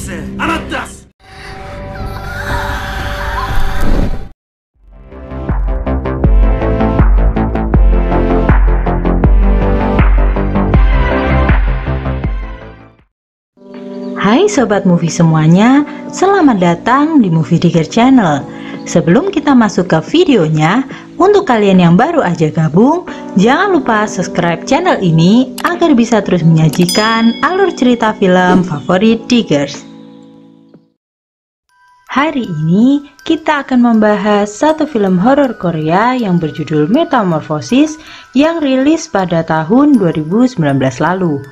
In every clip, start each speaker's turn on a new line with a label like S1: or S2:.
S1: Hai Sobat Movie semuanya, selamat datang di Movie Digger Channel. Sebelum kita masuk ke videonya, untuk kalian yang baru aja gabung, jangan lupa subscribe channel ini agar bisa terus menyajikan alur cerita film favorit Diggers. Hari ini kita akan membahas satu film horor Korea yang berjudul Metamorphosis yang rilis pada tahun 2019 lalu.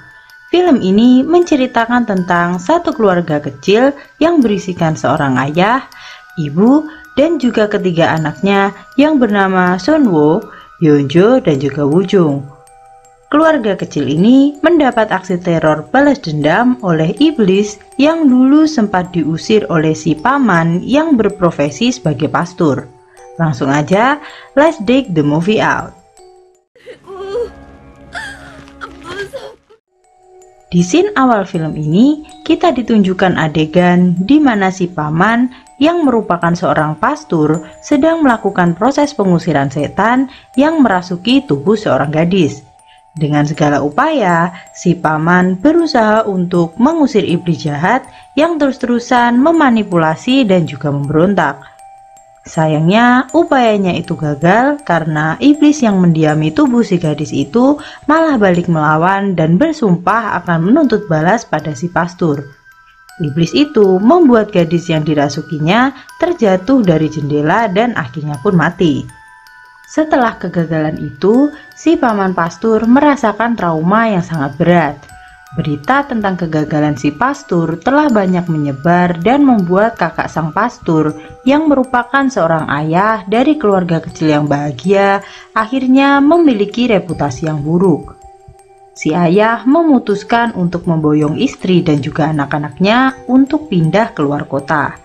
S1: Film ini menceritakan tentang satu keluarga kecil yang berisikan seorang ayah, ibu, dan juga ketiga anaknya yang bernama Sunwoo, Yeonjo, dan juga Woo-jung. Keluarga kecil ini mendapat aksi teror balas dendam oleh iblis yang dulu sempat diusir oleh si paman yang berprofesi sebagai pastor. Langsung aja, let's dig the movie out. Di scene awal film ini, kita ditunjukkan adegan di mana si paman yang merupakan seorang pastor sedang melakukan proses pengusiran setan yang merasuki tubuh seorang gadis. Dengan segala upaya, si paman berusaha untuk mengusir iblis jahat yang terus-terusan memanipulasi dan juga memberontak. Sayangnya, upayanya itu gagal karena iblis yang mendiami tubuh si gadis itu malah balik melawan dan bersumpah akan menuntut balas pada si pastor. Iblis itu membuat gadis yang dirasukinya terjatuh dari jendela dan akhirnya pun mati. Setelah kegagalan itu, si paman pastor merasakan trauma yang sangat berat. Berita tentang kegagalan si pastor telah banyak menyebar dan membuat kakak sang pastor yang merupakan seorang ayah dari keluarga kecil yang bahagia akhirnya memiliki reputasi yang buruk. Si ayah memutuskan untuk memboyong istri dan juga anak-anaknya untuk pindah keluar kota.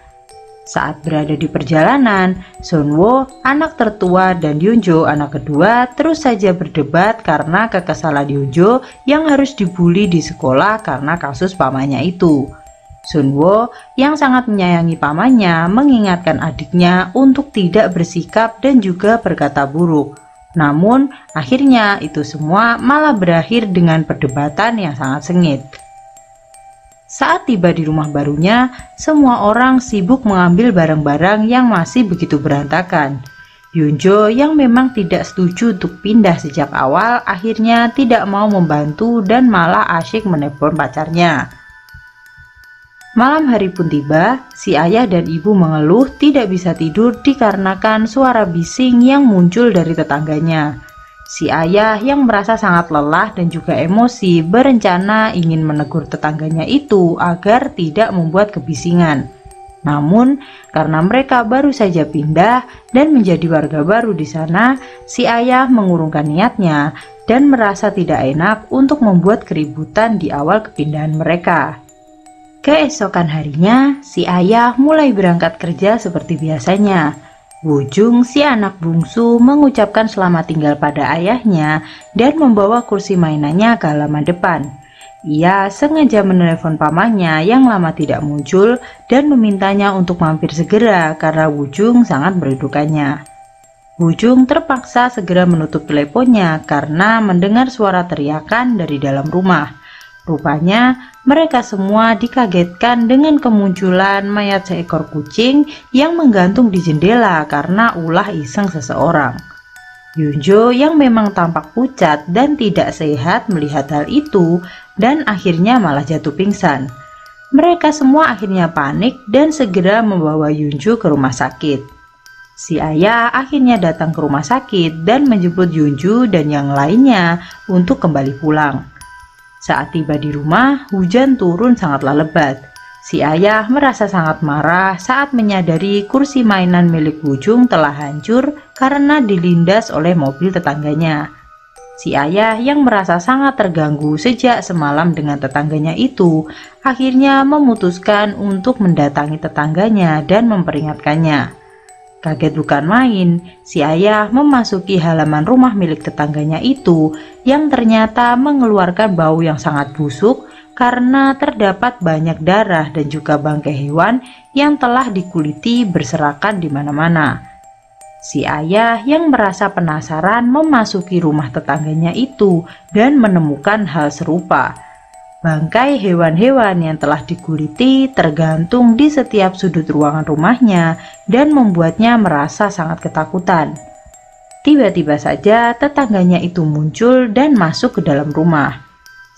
S1: Saat berada di perjalanan, Sunwoo, anak tertua, dan Yeonjo, anak kedua, terus saja berdebat karena kekesalan Yeonjo yang harus dibully di sekolah karena kasus pamannya itu. Sunwoo yang sangat menyayangi pamannya mengingatkan adiknya untuk tidak bersikap dan juga berkata buruk. Namun, akhirnya itu semua malah berakhir dengan perdebatan yang sangat sengit. Saat tiba di rumah barunya, semua orang sibuk mengambil barang-barang yang masih begitu berantakan. Yeonjo yang memang tidak setuju untuk pindah sejak awal akhirnya tidak mau membantu dan malah asyik menelpon pacarnya. Malam hari pun tiba, si ayah dan ibu mengeluh tidak bisa tidur dikarenakan suara bising yang muncul dari tetangganya. Si ayah yang merasa sangat lelah dan juga emosi berencana ingin menegur tetangganya itu agar tidak membuat kebisingan. Namun, karena mereka baru saja pindah dan menjadi warga baru di sana, si ayah mengurungkan niatnya dan merasa tidak enak untuk membuat keributan di awal kepindahan mereka. Keesokan harinya, si ayah mulai berangkat kerja seperti biasanya. Woo-jung, si anak bungsu, mengucapkan selamat tinggal pada ayahnya dan membawa kursi mainannya ke halaman depan. Ia sengaja menelepon pamannya yang lama tidak muncul dan memintanya untuk mampir segera karena Woo-jung sangat merindukannya. Woo-jung terpaksa segera menutup teleponnya karena mendengar suara teriakan dari dalam rumah. Rupanya, mereka semua dikagetkan dengan kemunculan mayat seekor kucing yang menggantung di jendela karena ulah iseng seseorang. Yeonjo yang memang tampak pucat dan tidak sehat melihat hal itu dan akhirnya malah jatuh pingsan. Mereka semua akhirnya panik dan segera membawa Yeonjo ke rumah sakit. Si ayah akhirnya datang ke rumah sakit dan menjemput Yeonjo dan yang lainnya untuk kembali pulang. Saat tiba di rumah, hujan turun sangatlah lebat. Si ayah merasa sangat marah saat menyadari kursi mainan milik Woo-jung telah hancur karena dilindas oleh mobil tetangganya. Si ayah yang merasa sangat terganggu sejak semalam dengan tetangganya itu, akhirnya memutuskan untuk mendatangi tetangganya dan memperingatkannya. Kaget bukan main, si ayah memasuki halaman rumah milik tetangganya itu yang ternyata mengeluarkan bau yang sangat busuk karena terdapat banyak darah dan juga bangkai hewan yang telah dikuliti berserakan di mana-mana. Si ayah yang merasa penasaran memasuki rumah tetangganya itu dan menemukan hal serupa. Bangkai hewan-hewan yang telah dikuliti tergantung di setiap sudut ruangan rumahnya dan membuatnya merasa sangat ketakutan. Tiba-tiba saja tetangganya itu muncul dan masuk ke dalam rumah.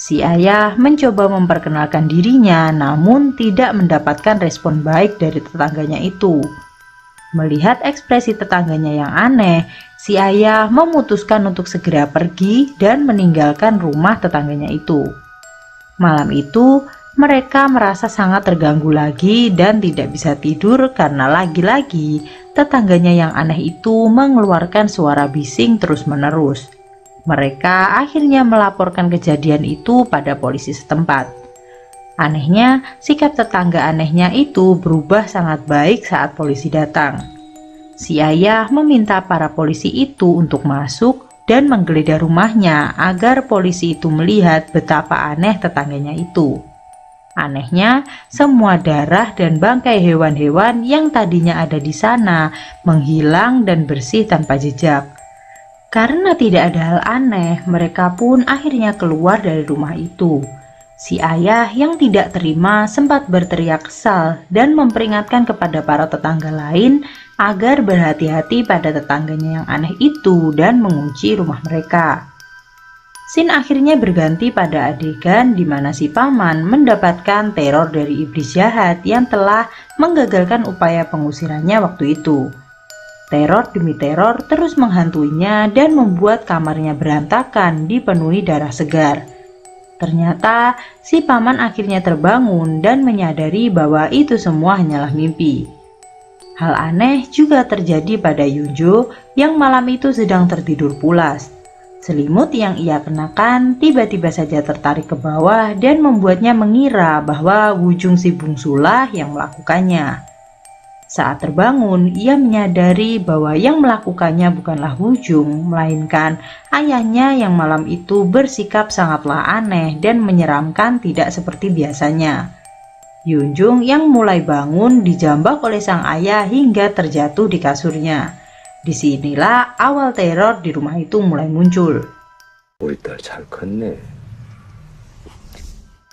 S1: Si ayah mencoba memperkenalkan dirinya, namun tidak mendapatkan respon baik dari tetangganya itu. Melihat ekspresi tetangganya yang aneh, si ayah memutuskan untuk segera pergi dan meninggalkan rumah tetangganya itu. Malam itu, mereka merasa sangat terganggu lagi dan tidak bisa tidur karena lagi-lagi tetangganya yang aneh itu mengeluarkan suara bising terus-menerus. Mereka akhirnya melaporkan kejadian itu pada polisi setempat. Anehnya, sikap tetangga anehnya itu berubah sangat baik saat polisi datang. Si ayah meminta para polisi itu untuk masuk dan menggeledah rumahnya agar polisi itu melihat betapa aneh tetangganya itu. Anehnya, semua darah dan bangkai hewan-hewan yang tadinya ada di sana menghilang dan bersih tanpa jejak. Karena tidak ada hal aneh, mereka pun akhirnya keluar dari rumah itu. Si ayah yang tidak terima sempat berteriak kesal dan memperingatkan kepada para tetangga lain agar berhati-hati pada tetangganya yang aneh itu dan mengunci rumah mereka. Scene akhirnya berganti pada adegan di mana si paman mendapatkan teror dari iblis jahat yang telah menggagalkan upaya pengusirannya waktu itu. Teror demi teror terus menghantuinya dan membuat kamarnya berantakan dipenuhi darah segar. Ternyata si paman akhirnya terbangun dan menyadari bahwa itu semua hanyalah mimpi. Hal aneh juga terjadi pada Yunjo yang malam itu sedang tertidur pulas. Selimut yang ia kenakan tiba-tiba saja tertarik ke bawah dan membuatnya mengira bahwa Wujung si bungsulah yang melakukannya. Saat terbangun, ia menyadari bahwa yang melakukannya bukanlah Wujung, melainkan ayahnya yang malam itu bersikap sangatlah aneh dan menyeramkan tidak seperti biasanya. Yunjung yang mulai bangun dijambak oleh sang ayah hingga terjatuh di kasurnya. Disinilah awal teror di rumah itu mulai muncul.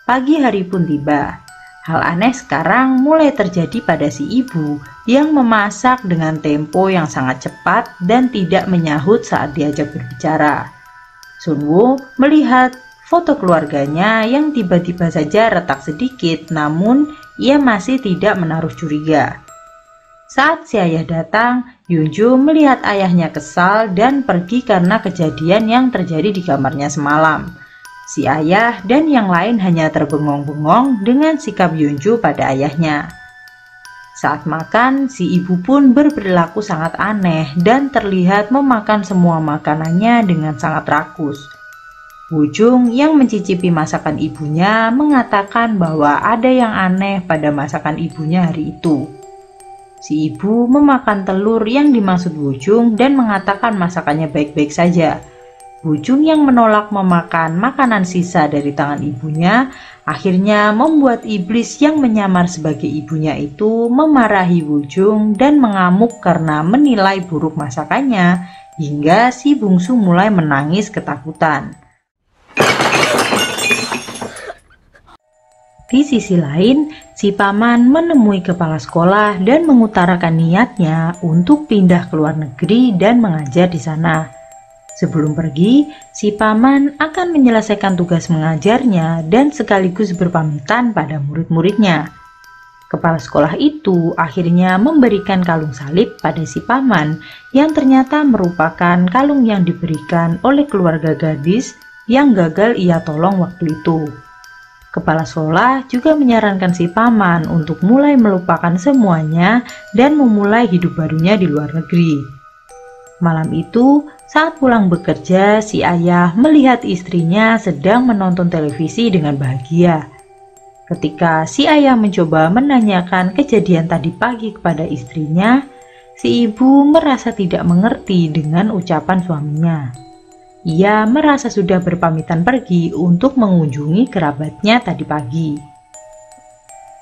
S1: Pagi hari pun tiba. Hal aneh sekarang mulai terjadi pada si ibu yang memasak dengan tempo yang sangat cepat dan tidak menyahut saat diajak berbicara. Sunwoo melihat foto keluarganya yang tiba-tiba saja retak sedikit, namun ia masih tidak menaruh curiga. Saat si ayah datang, Yunjo melihat ayahnya kesal dan pergi karena kejadian yang terjadi di kamarnya semalam. Si ayah dan yang lain hanya terbengong-bengong dengan sikap Yunjo pada ayahnya. Saat makan, si ibu pun berperilaku sangat aneh dan terlihat memakan semua makanannya dengan sangat rakus. Wujung yang mencicipi masakan ibunya mengatakan bahwa ada yang aneh pada masakan ibunya hari itu. Si ibu memakan telur yang dimaksud Wujung dan mengatakan masakannya baik-baik saja. Wujung yang menolak memakan makanan sisa dari tangan ibunya akhirnya membuat iblis yang menyamar sebagai ibunya itu memarahi Wujung dan mengamuk karena menilai buruk masakannya hingga si bungsu mulai menangis ketakutan. Di sisi lain, si paman menemui kepala sekolah dan mengutarakan niatnya untuk pindah ke luar negeri dan mengajar di sana. Sebelum pergi, si paman akan menyelesaikan tugas mengajarnya dan sekaligus berpamitan pada murid-muridnya. Kepala sekolah itu akhirnya memberikan kalung salib pada si paman yang ternyata merupakan kalung yang diberikan oleh keluarga gadis yang gagal ia tolong waktu itu. Kepala sekolah juga menyarankan si paman untuk mulai melupakan semuanya dan memulai hidup barunya di luar negeri. Malam itu, saat pulang bekerja, si ayah melihat istrinya sedang menonton televisi dengan bahagia. Ketika si ayah mencoba menanyakan kejadian tadi pagi kepada istrinya, si ibu merasa tidak mengerti dengan ucapan suaminya. Ia merasa sudah berpamitan pergi untuk mengunjungi kerabatnya tadi pagi.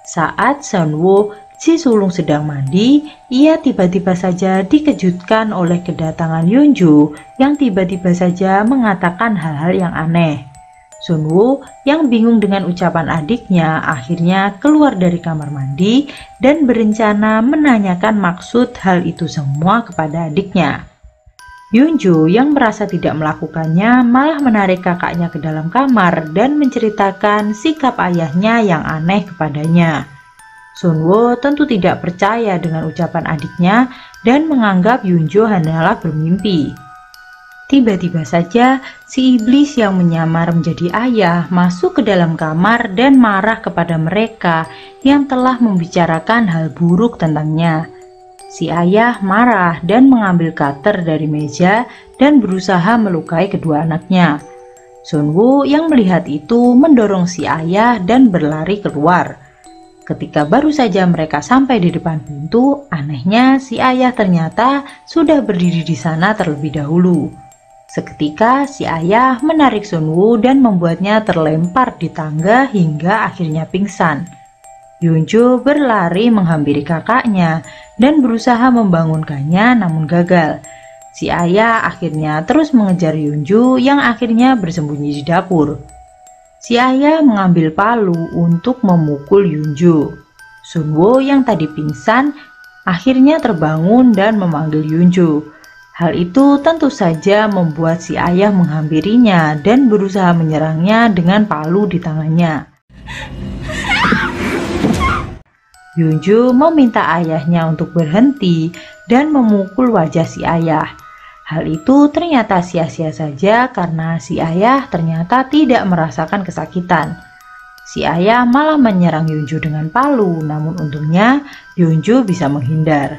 S1: Saat Sunwoo, si sulung sedang mandi, ia tiba-tiba saja dikejutkan oleh kedatangan Yunju yang tiba-tiba saja mengatakan hal-hal yang aneh. Sunwoo yang bingung dengan ucapan adiknya akhirnya keluar dari kamar mandi dan berencana menanyakan maksud hal itu semua kepada adiknya. Yunju yang merasa tidak melakukannya malah menarik kakaknya ke dalam kamar dan menceritakan sikap ayahnya yang aneh kepadanya. Sunwoo tentu tidak percaya dengan ucapan adiknya dan menganggap Yunju hanyalah bermimpi. Tiba-tiba saja si iblis yang menyamar menjadi ayah masuk ke dalam kamar dan marah kepada mereka yang telah membicarakan hal buruk tentangnya. Si ayah marah dan mengambil cutter dari meja dan berusaha melukai kedua anaknya. Sunwoo yang melihat itu mendorong si ayah dan berlari keluar. Ketika baru saja mereka sampai di depan pintu, anehnya si ayah ternyata sudah berdiri di sana terlebih dahulu. Seketika si ayah menarik Sunwoo dan membuatnya terlempar di tangga hingga akhirnya pingsan. Yunju berlari menghampiri kakaknya dan berusaha membangunkannya namun gagal. Si ayah akhirnya terus mengejar Yunju yang akhirnya bersembunyi di dapur. Si ayah mengambil palu untuk memukul Yunju. Sunwoo yang tadi pingsan akhirnya terbangun dan memanggil Yunju. Hal itu tentu saja membuat si ayah menghampirinya dan berusaha menyerangnya dengan palu di tangannya. Yunju meminta ayahnya untuk berhenti dan memukul wajah si ayah. Hal itu ternyata sia-sia saja karena si ayah ternyata tidak merasakan kesakitan. Si ayah malah menyerang Yunju dengan palu, namun untungnya Yunju bisa menghindar.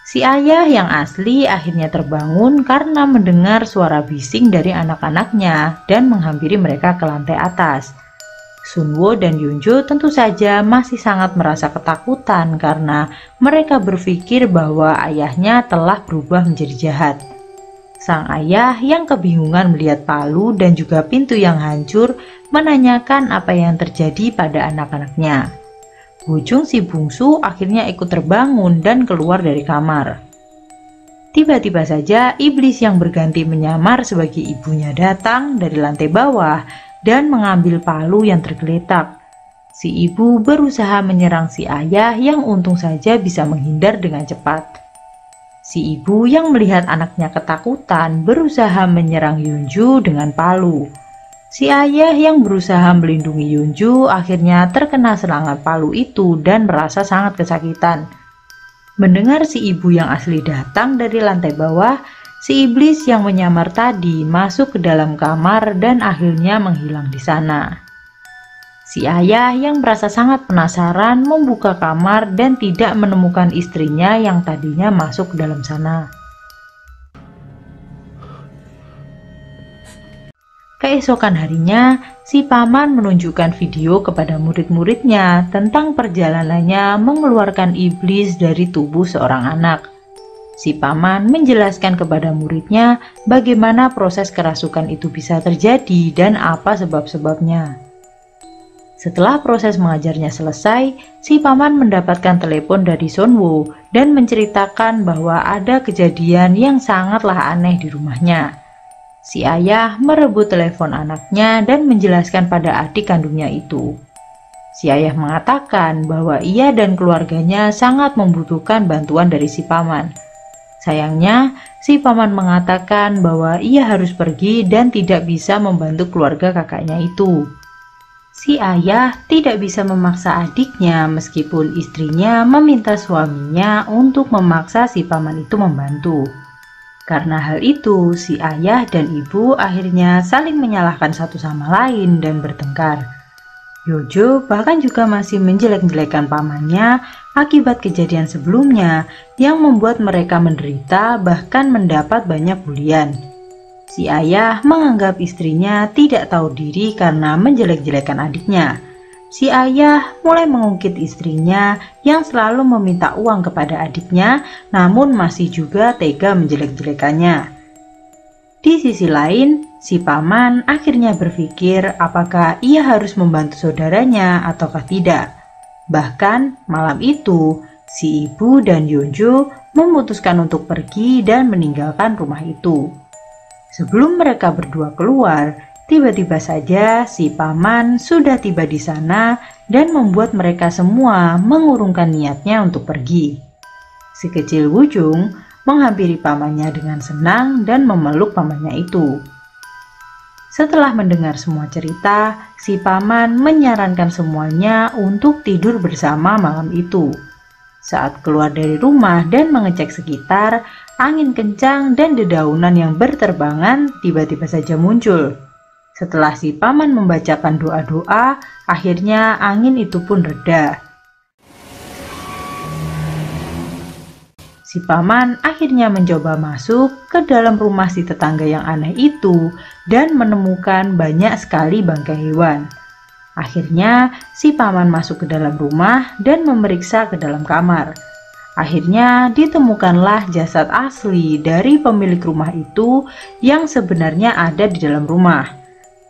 S1: Si ayah yang asli akhirnya terbangun karena mendengar suara bising dari anak-anaknya dan menghampiri mereka ke lantai atas. Sunwoo dan Yunju tentu saja masih sangat merasa ketakutan karena mereka berpikir bahwa ayahnya telah berubah menjadi jahat. Sang ayah yang kebingungan melihat palu dan juga pintu yang hancur menanyakan apa yang terjadi pada anak-anaknya. Bujung si bungsu akhirnya ikut terbangun dan keluar dari kamar. Tiba-tiba saja iblis yang berganti menyamar sebagai ibunya datang dari lantai bawah dan mengambil palu yang tergeletak. Si ibu berusaha menyerang si ayah yang untung saja bisa menghindar dengan cepat. Si ibu yang melihat anaknya ketakutan berusaha menyerang Yunju dengan palu. Si ayah yang berusaha melindungi Yunju akhirnya terkena serangan palu itu dan merasa sangat kesakitan. Mendengar si ibu yang asli datang dari lantai bawah, si iblis yang menyamar tadi masuk ke dalam kamar dan akhirnya menghilang di sana. Si ayah yang merasa sangat penasaran membuka kamar dan tidak menemukan istrinya yang tadinya masuk ke dalam sana. Keesokan harinya, si paman menunjukkan video kepada murid-muridnya tentang perjalanannya mengeluarkan iblis dari tubuh seorang anak. Si paman menjelaskan kepada muridnya bagaimana proses kerasukan itu bisa terjadi dan apa sebab-sebabnya. Setelah proses mengajarnya selesai, si paman mendapatkan telepon dari Sunwoo dan menceritakan bahwa ada kejadian yang sangatlah aneh di rumahnya. Si ayah merebut telepon anaknya dan menjelaskan pada adik kandungnya itu. Si ayah mengatakan bahwa ia dan keluarganya sangat membutuhkan bantuan dari si paman. Sayangnya, si paman mengatakan bahwa ia harus pergi dan tidak bisa membantu keluarga kakaknya itu. Si ayah tidak bisa memaksa adiknya meskipun istrinya meminta suaminya untuk memaksa si paman itu membantu. Karena hal itu, si ayah dan ibu akhirnya saling menyalahkan satu sama lain dan bertengkar. Yojo bahkan juga masih menjelek-jelekan pamannya akibat kejadian sebelumnya yang membuat mereka menderita bahkan mendapat banyak bulian. Si ayah menganggap istrinya tidak tahu diri karena menjelek-jelekan adiknya. Si ayah mulai mengungkit istrinya yang selalu meminta uang kepada adiknya namun masih juga tega menjelek-jelekannya. Di sisi lain, Si paman akhirnya berpikir apakah ia harus membantu saudaranya ataukah tidak. Bahkan malam itu, si ibu dan Yeonju memutuskan untuk pergi dan meninggalkan rumah itu. Sebelum mereka berdua keluar, tiba-tiba saja si paman sudah tiba di sana dan membuat mereka semua mengurungkan niatnya untuk pergi. Si kecil Wujung menghampiri pamannya dengan senang dan memeluk pamannya itu. Setelah mendengar semua cerita, si paman menyarankan semuanya untuk tidur bersama malam itu. Saat keluar dari rumah dan mengecek sekitar, angin kencang dan dedaunan yang berterbangan tiba-tiba saja muncul. Setelah si paman membacakan doa-doa, akhirnya angin itu pun reda. Si paman akhirnya mencoba masuk ke dalam rumah si tetangga yang aneh itu dan menemukan banyak sekali bangkai hewan. Akhirnya si paman masuk ke dalam rumah dan memeriksa ke dalam kamar. Akhirnya ditemukanlah jasad asli dari pemilik rumah itu yang sebenarnya ada di dalam rumah.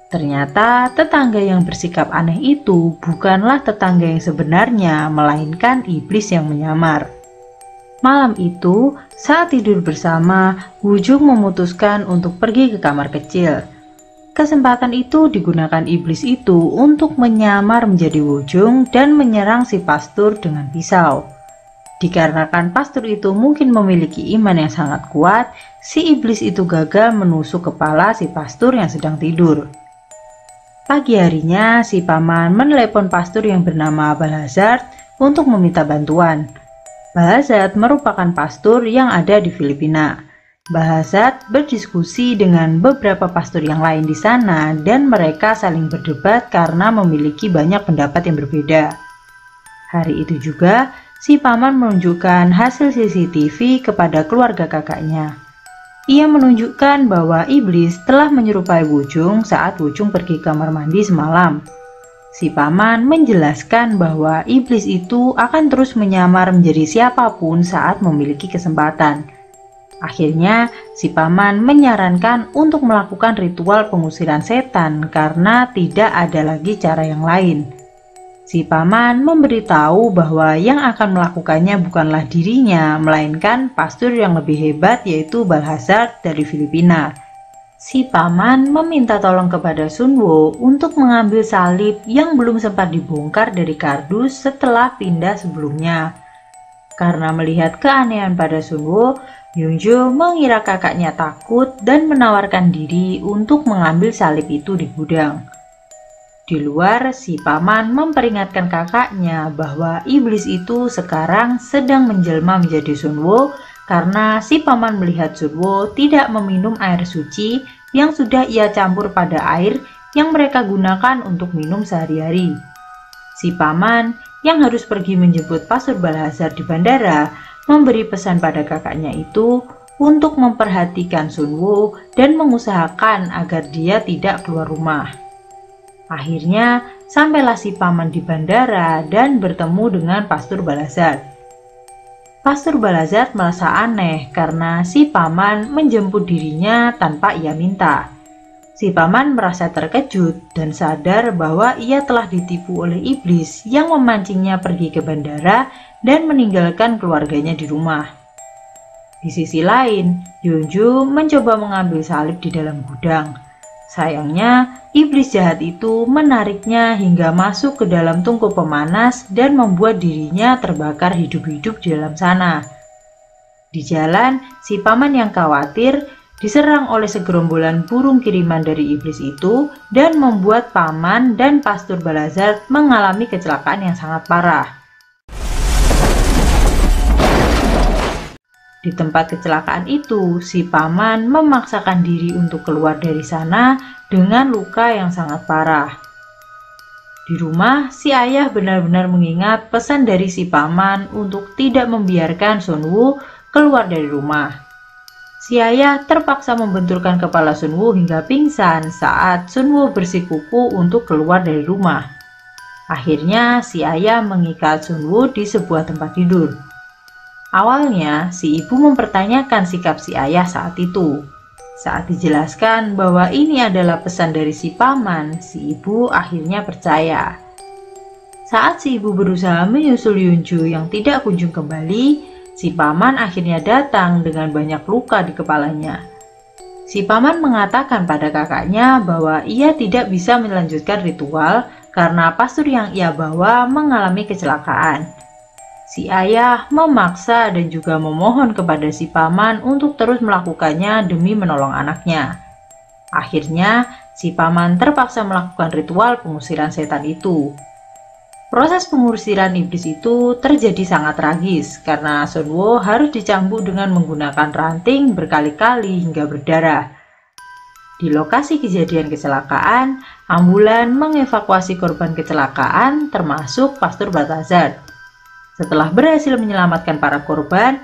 S1: Ternyata tetangga yang bersikap aneh itu bukanlah tetangga yang sebenarnya, melainkan iblis yang menyamar. Malam itu, saat tidur bersama, Wujung memutuskan untuk pergi ke kamar kecil. Kesempatan itu digunakan iblis itu untuk menyamar menjadi Wujung dan menyerang si pastur dengan pisau. Dikarenakan pastur itu mungkin memiliki iman yang sangat kuat, si iblis itu gagal menusuk kepala si pastur yang sedang tidur. Pagi harinya, si paman menelepon pastur yang bernama Balhazard untuk meminta bantuan. Balhazard merupakan pastur yang ada di Filipina. Balhazard berdiskusi dengan beberapa pastur yang lain di sana dan mereka saling berdebat karena memiliki banyak pendapat yang berbeda. Hari itu juga, si paman menunjukkan hasil CCTV kepada keluarga kakaknya. Ia menunjukkan bahwa iblis telah menyerupai Wujung saat Wujung pergi ke kamar mandi semalam. Si paman menjelaskan bahwa iblis itu akan terus menyamar menjadi siapapun saat memiliki kesempatan. Akhirnya, si paman menyarankan untuk melakukan ritual pengusiran setan karena tidak ada lagi cara yang lain. Si paman memberitahu bahwa yang akan melakukannya bukanlah dirinya, melainkan pastur yang lebih hebat yaitu Balhazard dari Filipina. Si paman meminta tolong kepada Sunwo untuk mengambil salib yang belum sempat dibongkar dari kardus setelah pindah sebelumnya. Karena melihat keanehan pada Sunwo, Yeonju mengira kakaknya takut dan menawarkan diri untuk mengambil salib itu di gudang. Di luar, si paman memperingatkan kakaknya bahwa iblis itu sekarang sedang menjelma menjadi Sunwo karena si paman melihat Sunwo tidak meminum air suci yang sudah ia campur pada air yang mereka gunakan untuk minum sehari-hari. Si paman yang harus pergi menjemput pastur Balhazard di bandara memberi pesan pada kakaknya itu untuk memperhatikan Sunwo dan mengusahakan agar dia tidak keluar rumah. Akhirnya, sampailah si paman di bandara dan bertemu dengan pastur Balhazard. Pastur Balhazard merasa aneh karena si paman menjemput dirinya tanpa ia minta. Si paman merasa terkejut dan sadar bahwa ia telah ditipu oleh iblis yang memancingnya pergi ke bandara dan meninggalkan keluarganya di rumah. Di sisi lain, Yeonju mencoba mengambil salib di dalam gudang. Sayangnya, iblis jahat itu menariknya hingga masuk ke dalam tungku pemanas dan membuat dirinya terbakar hidup-hidup di dalam sana. Di jalan, si paman yang khawatir diserang oleh segerombolan burung kiriman dari iblis itu dan membuat paman dan pastur Balhazard mengalami kecelakaan yang sangat parah. Di tempat kecelakaan itu, si paman memaksakan diri untuk keluar dari sana dengan luka yang sangat parah. Di rumah, si ayah benar-benar mengingat pesan dari si paman untuk tidak membiarkan Sunwo keluar dari rumah. Si ayah terpaksa membenturkan kepala Sunwo hingga pingsan saat Sunwo bersikuku untuk keluar dari rumah. Akhirnya, si ayah mengikat Sunwo di sebuah tempat tidur. Awalnya, si ibu mempertanyakan sikap si ayah saat itu. Saat dijelaskan bahwa ini adalah pesan dari si paman, si ibu akhirnya percaya. Saat si ibu berusaha menyusul Yunju yang tidak kunjung kembali, si paman akhirnya datang dengan banyak luka di kepalanya. Si paman mengatakan pada kakaknya bahwa ia tidak bisa melanjutkan ritual karena pastur yang ia bawa mengalami kecelakaan. Si ayah memaksa dan juga memohon kepada si paman untuk terus melakukannya demi menolong anaknya. Akhirnya, si paman terpaksa melakukan ritual pengusiran setan itu. Proses pengusiran iblis itu terjadi sangat tragis karena Sunwo harus dicambuk dengan menggunakan ranting berkali-kali hingga berdarah. Di lokasi kejadian kecelakaan, ambulan mengevakuasi korban kecelakaan termasuk Pastor Balthazar. Setelah berhasil menyelamatkan para korban,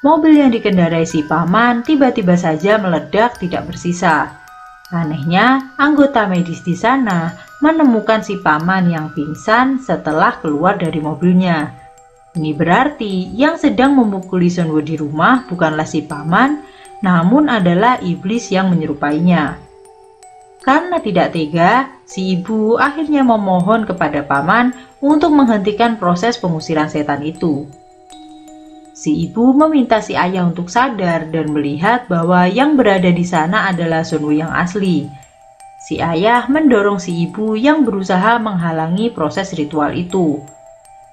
S1: mobil yang dikendarai si paman tiba-tiba saja meledak tidak bersisa. Anehnya, anggota medis di sana menemukan si paman yang pingsan setelah keluar dari mobilnya. Ini berarti yang sedang memukuli Sunwo di rumah bukanlah si paman, namun adalah iblis yang menyerupainya. Karena tidak tega, si ibu akhirnya memohon kepada paman untuk menghentikan proses pengusiran setan itu. Si ibu meminta si ayah untuk sadar dan melihat bahwa yang berada di sana adalah Sunwo yang asli. Si ayah mendorong si ibu yang berusaha menghalangi proses ritual itu.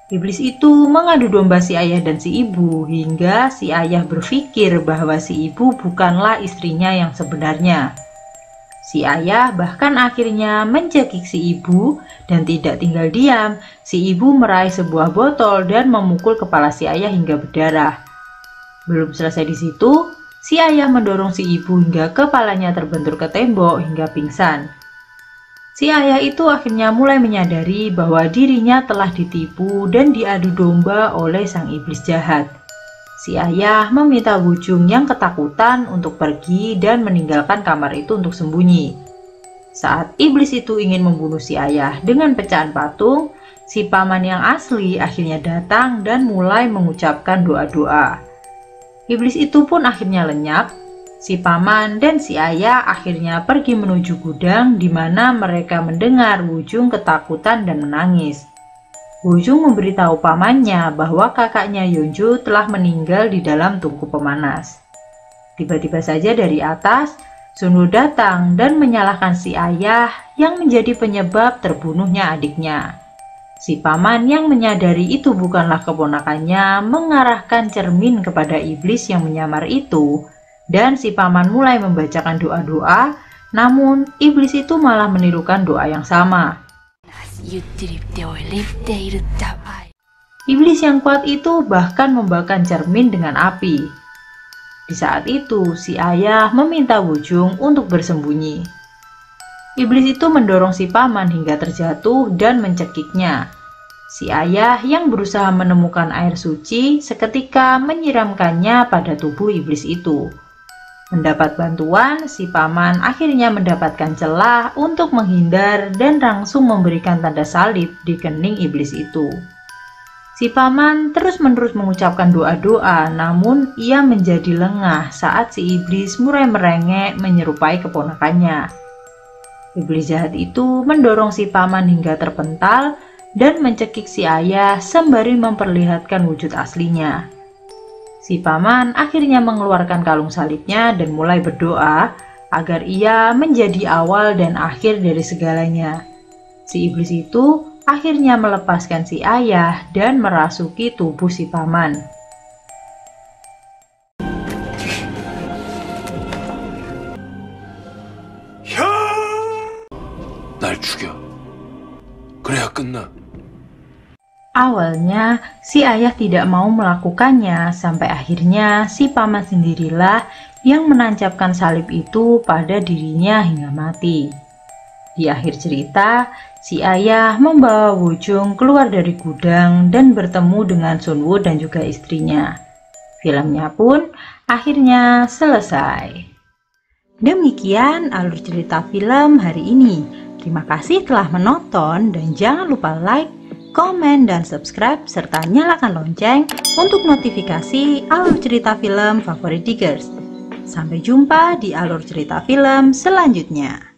S1: Iblis itu mengadu domba si ayah dan si ibu hingga si ayah berpikir bahwa si ibu bukanlah istrinya yang sebenarnya. Si ayah bahkan akhirnya mencekik si ibu dan tidak tinggal diam. Si ibu meraih sebuah botol dan memukul kepala si ayah hingga berdarah. Belum selesai di situ, si ayah mendorong si ibu hingga kepalanya terbentur ke tembok hingga pingsan. Si ayah itu akhirnya mulai menyadari bahwa dirinya telah ditipu dan diadu domba oleh sang iblis jahat. Si ayah meminta Wujung yang ketakutan untuk pergi dan meninggalkan kamar itu untuk sembunyi. Saat iblis itu ingin membunuh si ayah dengan pecahan patung, si paman yang asli akhirnya datang dan mulai mengucapkan doa-doa. Iblis itu pun akhirnya lenyap. Si paman dan si ayah akhirnya pergi menuju gudang di mana mereka mendengar Wujung ketakutan dan menangis. Wujung memberitahu pamannya bahwa kakaknya Yunju telah meninggal di dalam tungku pemanas. Tiba-tiba saja dari atas, Sunwo datang dan menyalahkan si ayah yang menjadi penyebab terbunuhnya adiknya. Si paman yang menyadari itu bukanlah keponakannya mengarahkan cermin kepada iblis yang menyamar itu, dan si paman mulai membacakan doa-doa, namun iblis itu malah menirukan doa yang sama. Iblis yang kuat itu bahkan membakar cermin dengan api. Di saat itu, si ayah meminta Wujung untuk bersembunyi. Iblis itu mendorong si paman hingga terjatuh dan mencekiknya. Si ayah yang berusaha menemukan air suci seketika menyiramkannya pada tubuh iblis itu. Mendapat bantuan, si paman akhirnya mendapatkan celah untuk menghindar dan langsung memberikan tanda salib di kening iblis itu. Si paman terus-menerus mengucapkan doa-doa, namun ia menjadi lengah saat si iblis mulai merengek menyerupai keponakannya. Iblis jahat itu mendorong si paman hingga terpental dan mencekik si ayah sembari memperlihatkan wujud aslinya. Si paman akhirnya mengeluarkan kalung salibnya dan mulai berdoa agar ia menjadi awal dan akhir dari segalanya. Si iblis itu akhirnya melepaskan si ayah dan merasuki tubuh si paman.
S2: 날 죽여. 그래야 끝나.
S1: Awalnya, si ayah tidak mau melakukannya sampai akhirnya si paman sendirilah yang menancapkan salib itu pada dirinya hingga mati. Di akhir cerita, si ayah membawa Wujung keluar dari gudang dan bertemu dengan Sunwo dan juga istrinya. Filmnya pun akhirnya selesai. Demikian alur cerita film hari ini. Terima kasih telah menonton dan jangan lupa like, komen, dan subscribe serta nyalakan lonceng untuk notifikasi alur cerita film favorit Diggers. Sampai jumpa di alur cerita film selanjutnya.